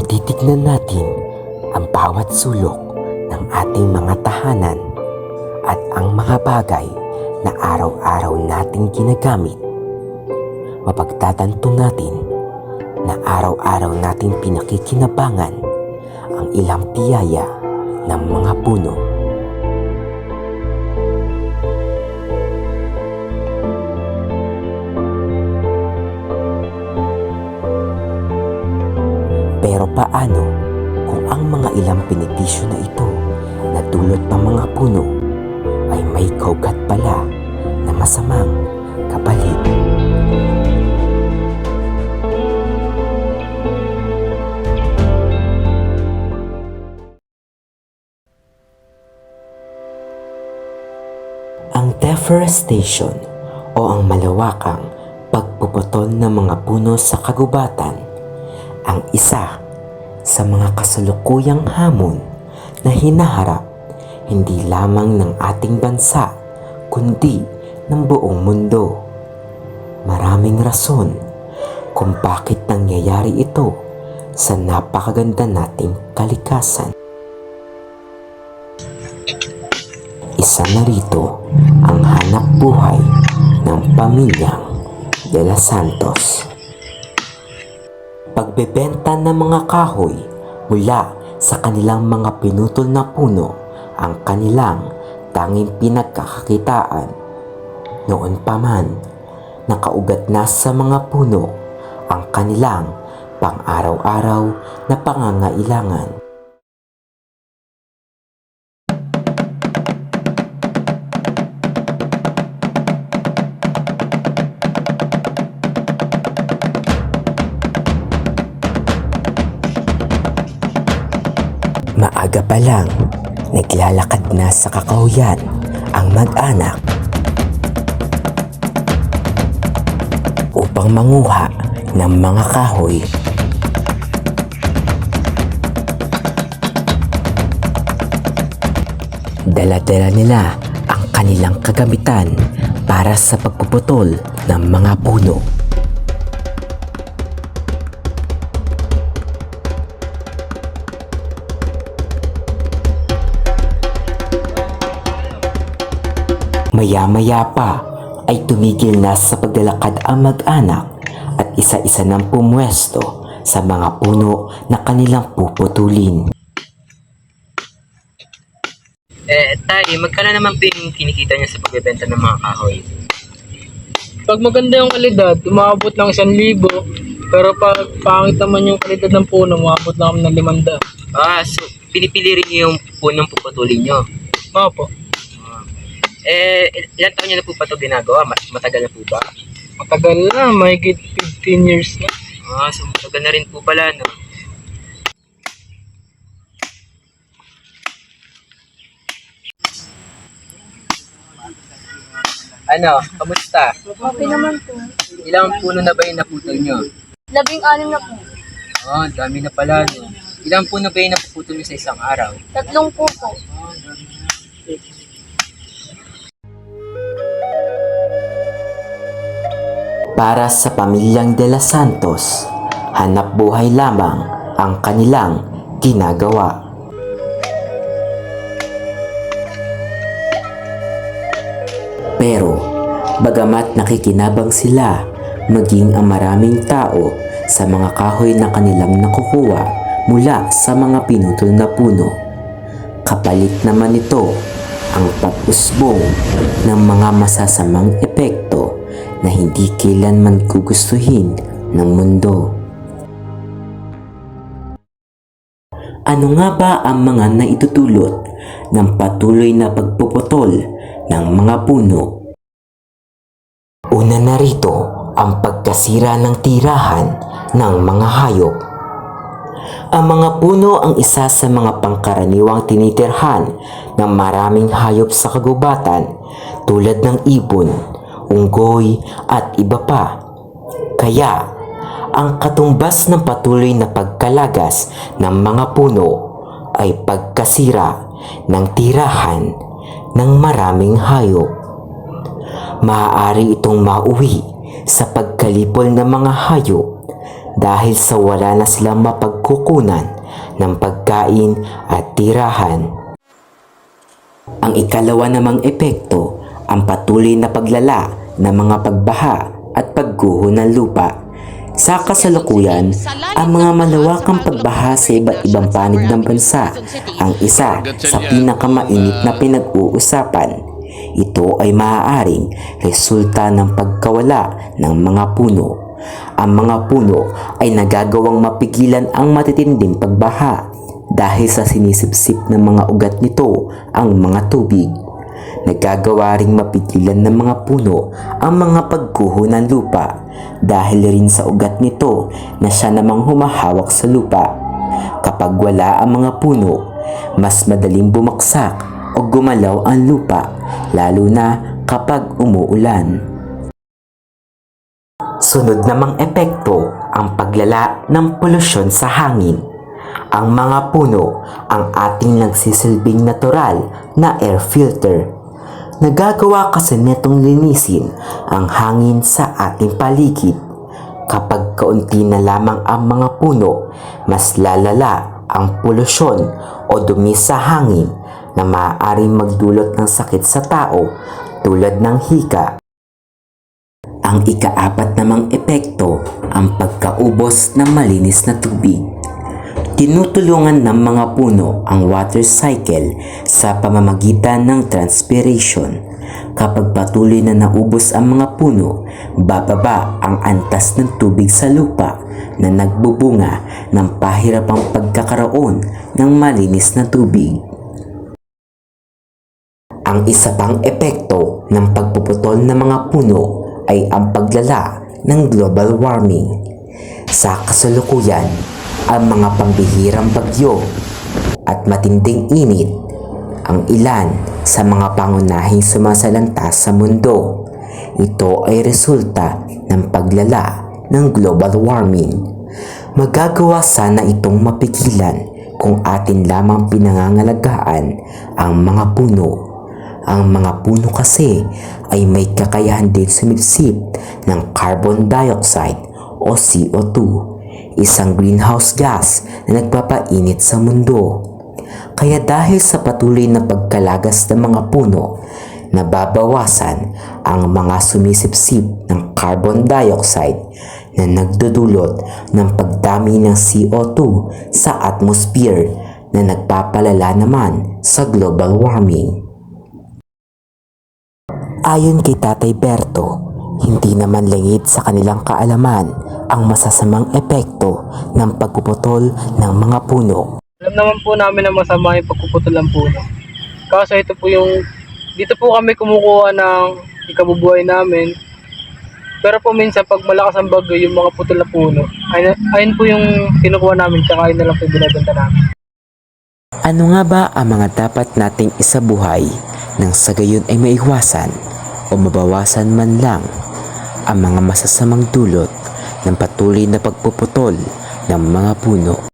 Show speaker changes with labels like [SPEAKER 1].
[SPEAKER 1] Kung titignan natin ang bawat sulok ng ating mga tahanan at ang mga bagay na araw-araw nating ginagamit, mapagtatanto natin na araw-araw nating pinakikinabangan ang ilang biyaya ng mga puno. Pero paano kung ang mga ilang benepisyo na ito na dulot ng mga puno ay may kaugat pala na masamang kapalit? Ang deforestation o ang malawakang pagpuputol ng mga puno sa kagubatan ang isa sa mga kasalukuyang hamon na hinaharap hindi lamang ng ating bansa kundi ng buong mundo. Maraming rason kung bakit nangyayari ito sa napakaganda nating kalikasan. Isa na rito ang hanap buhay ng pamilyang De Los Santos. Pagbebenta ng mga kahoy mula sa kanilang mga pinutol na puno ang kanilang tanging pinagkakakitaan. Noon pa man, nakaugat na sa mga puno ang kanilang pang-araw-araw na pangangailangan. Maaga pa lang, naglalakad na sa kakahuyan ang mag-anak upang manguha ng mga kahoy. Dala-dala nila ang kanilang kagamitan para sa pagpuputol ng mga puno. Maya-maya pa ay tumigil na sa paglalakad ang mag-anak at isa-isa nang pumwesto sa mga puno na kanilang puputulin.
[SPEAKER 2] Tay, magkano naman po yung kinikita niya sa pagbebenta ng mga kahoy?
[SPEAKER 3] Pag maganda yung kalidad, umabot ng 1,000. Pero pag pangit naman yung kalidad ng puno, umabot lang kami ng 500.
[SPEAKER 2] So pinipili rin niyo yung punong puputulin niyo?
[SPEAKER 3] Opo.
[SPEAKER 2] Ilan taon niyo na po ba ito ginagawa? Matagal na po ba?
[SPEAKER 3] Matagal na, mahigit 15 years na.
[SPEAKER 2] So matagal na rin po pala, no? Ano, kamusta?
[SPEAKER 4] Okay naman po.
[SPEAKER 2] Ilang puno na ba yung naputol niyo?
[SPEAKER 4] 16 na po.
[SPEAKER 2] Dami na pala, no? Ilang puno ba yung napuputol niyo sa isang araw?
[SPEAKER 4] 3 po po.
[SPEAKER 1] Para sa pamilyang De Los Santos, hanap buhay lamang ang kanilang ginagawa. Pero, bagamat nakikinabang sila, maging ang maraming tao sa mga kahoy na kanilang nakukuha mula sa mga pinutol na puno, kapalit naman ito ang pag-usbong ng mga masasamang epekto na hindi kailanman gugustuhin ng mundo. Ano nga ba ang mga naitutulot ng patuloy na pagpuputol ng mga puno? Una na rito ang pagkasira ng tirahan ng mga hayop. Ang mga puno ang isa sa mga pangkaraniwang tinitirhan ng maraming hayop sa kagubatan tulad ng ibon, unggoy at iba pa. Kaya, ang katumbas ng patuloy na pagkalagas ng mga puno ay pagkasira ng tirahan ng maraming hayop. Maaari itong mauwi sa pagkalipol ng mga hayop dahil sa wala na silang mapagkukunan ng pagkain at tirahan. Ang ikalawa namang epekto, ang patuloy na paglala ng mga pagbaha at pagguho ng lupa. Sa kasalukuyan, ang mga malawakang pagbaha sa iba't ibang panig ng bansa ang isa sa pinakamainit na pinag-uusapan. Ito ay maaaring resulta ng pagkawala ng mga puno. Ang mga puno ay nagagawang mapigilan ang matitinding pagbaha dahil sa sinisipsip ng mga ugat nito ang mga tubig. Nagagawa ring mapigilan ng mga puno ang mga pagguho ng lupa dahil rin sa ugat nito na siya namang humahawak sa lupa. Kapag wala ang mga puno, mas madaling bumaksak o gumalaw ang lupa, lalo na kapag umuulan. Sunod namang epekto ang paglala ng polusyon sa hangin. Ang mga puno ang ating nagsisilbing natural na air filter. Nagagawa kasi netong linisin ang hangin sa ating paligid. Kapag kaunti na lamang ang mga puno, mas lalala ang polusyon o dumi sa hangin na maaaring magdulot ng sakit sa tao tulad ng hika. Ang ikaapat namang epekto ang pagkaubos ng malinis na tubig. Tinutulungan ng mga puno ang water cycle sa pamamagitan ng transpiration. Kapag patuloy na naubos ang mga puno, bababa ang antas ng tubig sa lupa na nagbubunga ng pahirapang pagkakaroon ng malinis na tubig. Ang isa pang epekto ng pagpuputol ng mga puno ay ang paglala ng global warming. Sa kasalukuyan, ang mga pambihirang bagyo at matinding init ang ilan sa mga pangunahing sumasalanta sa mundo. Ito ay resulta ng paglala ng global warming. Magagawa sana itong mapigilan kung atin lamang pinangangalagaan ang mga puno. Ang mga puno kasi ay may kakayahan din sumipsip ng carbon dioxide o CO2, isang greenhouse gas na nagpapainit sa mundo. Kaya dahil sa patuloy na pagkalagas ng mga puno, nababawasan ang mga sumisipsip ng carbon dioxide na nagdudulot ng pagdami ng CO2 sa atmosphere na nagpapalala naman sa global warming. Ayon kay Tatay Berto, hindi naman lingid sa kanilang kaalaman ang masasamang epekto ng pagpuputol ng mga puno.
[SPEAKER 3] Alam naman po namin na masama yung pagpuputol ng puno. Kaso ito po dito po kami kumukuha ng ikabubuhay namin. Pero po minsan pag malakas ang bagyo, yung mga putol na puno, ayun po yung kinukuha namin, tsaka ayun na lang po yung binibenta namin.
[SPEAKER 1] Ano nga ba ang mga dapat nating isabuhay nang sa gayon ay maiwasan o mabawasan man lang ang mga masasamang dulot ng patuloy na pagpuputol ng mga puno?